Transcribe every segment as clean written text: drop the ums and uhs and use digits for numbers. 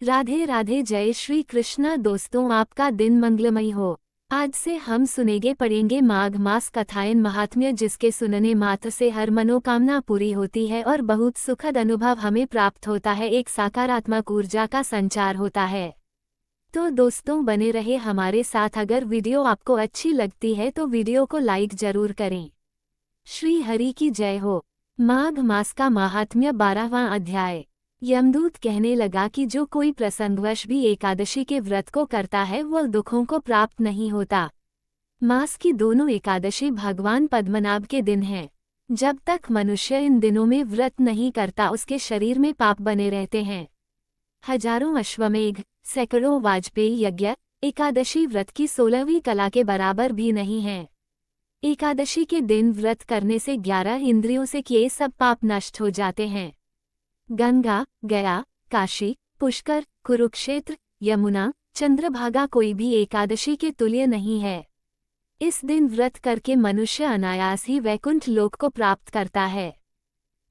राधे राधे, जय श्री कृष्णा। दोस्तों, आपका दिन मंगलमय हो। आज से हम सुनेंगे पढ़ेंगे माघ मास कथाएं महात्म्य, जिसके सुनने मात्र से हर मनोकामना पूरी होती है और बहुत सुखद अनुभव हमें प्राप्त होता है। एक सकारात्मक ऊर्जा का संचार होता है। तो दोस्तों, बने रहे हमारे साथ। अगर वीडियो आपको अच्छी लगती है तो वीडियो को लाइक जरूर करें। श्री हरि की जय हो। माघ मास का महात्म्य, 12वां अध्याय। यमदूत कहने लगा कि जो कोई प्रसंगवश भी एकादशी के व्रत को करता है वह दुखों को प्राप्त नहीं होता। मास की दोनों एकादशी भगवान पद्मनाभ के दिन हैं। जब तक मनुष्य इन दिनों में व्रत नहीं करता उसके शरीर में पाप बने रहते हैं। हजारों अश्वमेघ, सैकड़ों वाजपेयी यज्ञ एकादशी व्रत की 16वीं कला के बराबर भी नहीं है। एकादशी के दिन व्रत करने से 11 इंद्रियों से किए सब पाप नष्ट हो जाते हैं। गंगा, गया, काशी, पुष्कर, कुरुक्षेत्र, यमुना, चंद्रभागा कोई भी एकादशी के तुल्य नहीं है। इस दिन व्रत करके मनुष्य अनायास ही वैकुंठ लोक को प्राप्त करता है।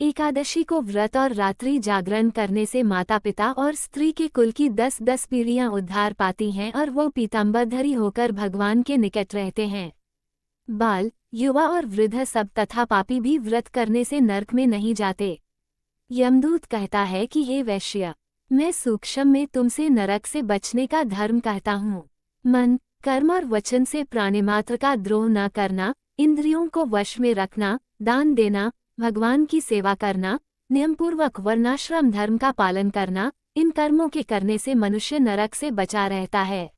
एकादशी को व्रत और रात्रि जागरण करने से माता पिता और स्त्री के कुल की 10-10 पीढ़ियां उद्धार पाती हैं और वो पीताम्बरधारी होकर भगवान के निकट रहते हैं। बाल, युवा और वृद्ध सब तथा पापी भी व्रत करने से नरक में नहीं जाते। यमदूत कहता है कि हे वैश्य, मैं सूक्ष्म में तुमसे नरक से बचने का धर्म कहता हूँ। मन, कर्म और वचन से प्राणिमात्र का द्रोह न करना, इंद्रियों को वश में रखना, दान देना, भगवान की सेवा करना, नियमपूर्वक वर्णाश्रम धर्म का पालन करना, इन कर्मों के करने से मनुष्य नरक से बचा रहता है।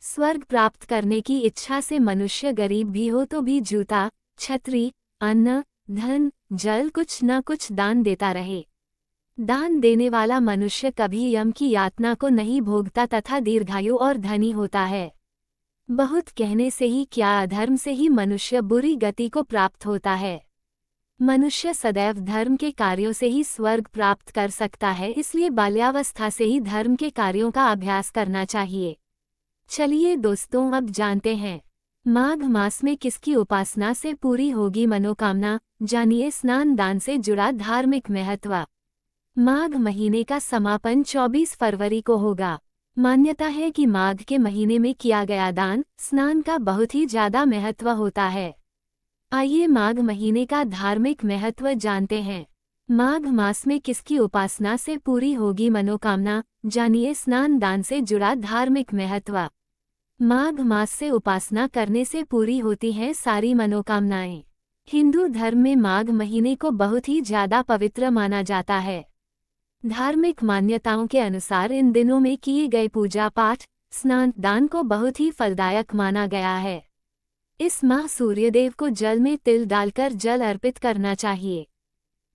स्वर्ग प्राप्त करने की इच्छा से मनुष्य गरीब भी हो तो भी जूता, छतरी, अन्न, धन, जल कुछ न कुछ दान देता रहे। दान देने वाला मनुष्य कभी यम की यातना को नहीं भोगता तथा दीर्घायु और धनी होता है। बहुत कहने से ही क्या, अधर्म से ही मनुष्य बुरी गति को प्राप्त होता है। मनुष्य सदैव धर्म के कार्यों से ही स्वर्ग प्राप्त कर सकता है, इसलिए बाल्यावस्था से ही धर्म के कार्यों का अभ्यास करना चाहिए। चलिए दोस्तों, अब जानते हैं माघ मास में किसकी उपासना से पूरी होगी मनोकामना। जानिए स्नान दान से जुड़ा धार्मिक महत्व। माघ महीने का समापन 24 फरवरी को होगा। मान्यता है कि माघ के महीने में किया गया दान स्नान का बहुत ही ज्यादा महत्व होता है। आइए माघ महीने का धार्मिक महत्व जानते हैं। माघ मास में किसकी उपासना से पूरी होगी मनोकामना। जानिए स्नान दान से जुड़ा धार्मिक महत्व। माघ मास से उपासना करने से पूरी होती हैं सारी मनोकामनाएं। हिंदू धर्म में माघ महीने को बहुत ही ज्यादा पवित्र माना जाता है। धार्मिक मान्यताओं के अनुसार इन दिनों में किए गए पूजा पाठ, स्नान दान को बहुत ही फलदायक माना गया है। इस माह सूर्यदेव को जल में तिल डालकर जल अर्पित करना चाहिए।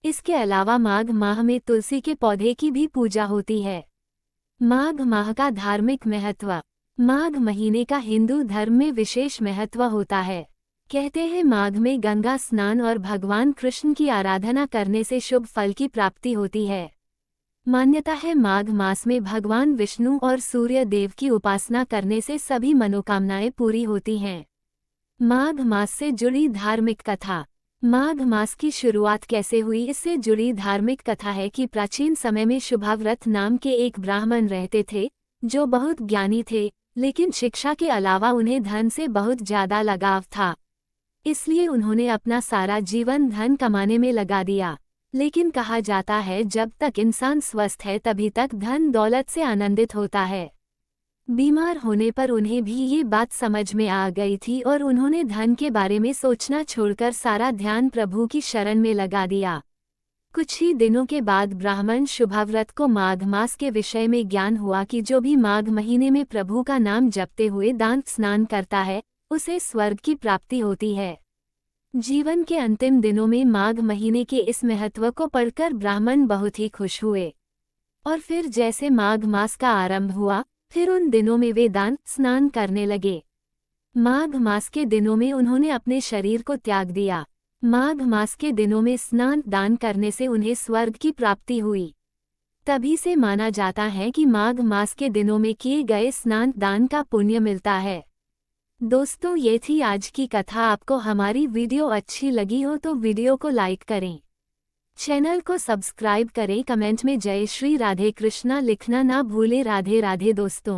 इसके अलावा माघ माह में तुलसी के पौधे की भी पूजा होती है। माघ माह का धार्मिक महत्व। माघ महीने का हिंदू धर्म में विशेष महत्व होता है। कहते हैं माघ में गंगा स्नान और भगवान कृष्ण की आराधना करने से शुभ फल की प्राप्ति होती है। मान्यता है माघ मास में भगवान विष्णु और सूर्य देव की उपासना करने से सभी मनोकामनाएं पूरी होती हैं। माघ मास से जुड़ी धार्मिक कथा। माघ मास की शुरुआत कैसे हुई, इससे जुड़ी धार्मिक कथा है कि प्राचीन समय में शुभाव्रत नाम के एक ब्राह्मण रहते थे जो बहुत ज्ञानी थे, लेकिन शिक्षा के अलावा उन्हें धन से बहुत ज्यादा लगाव था। इसलिए उन्होंने अपना सारा जीवन धन कमाने में लगा दिया। लेकिन कहा जाता है जब तक इंसान स्वस्थ है तभी तक धन दौलत से आनंदित होता है। बीमार होने पर उन्हें भी ये बात समझ में आ गई थी और उन्होंने धन के बारे में सोचना छोड़कर सारा ध्यान प्रभु की शरण में लगा दिया। कुछ ही दिनों के बाद ब्राह्मण शुभाव्रत को माघ मास के विषय में ज्ञान हुआ कि जो भी माघ महीने में प्रभु का नाम जपते हुए दान स्नान करता है उसे स्वर्ग की प्राप्ति होती है। जीवन के अंतिम दिनों में माघ महीने के इस महत्व को पढ़कर ब्राह्मण बहुत ही खुश हुए और फिर जैसे माघ मास का आरंभ हुआ फिर उन दिनों में वे दान स्नान करने लगे। माघ मास के दिनों में उन्होंने अपने शरीर को त्याग दिया। माघ मास के दिनों में स्नान दान करने से उन्हें स्वर्ग की प्राप्ति हुई। तभी से माना जाता है कि माघ मास के दिनों में किए गए स्नान दान का पुण्य मिलता है। दोस्तों, ये थी आज की कथा। आपको हमारी वीडियो अच्छी लगी हो तो वीडियो को लाइक करें। चैनल को सब्सक्राइब करें, कमेंट में जय श्री राधे कृष्णा लिखना ना भूले। राधे राधे दोस्तों।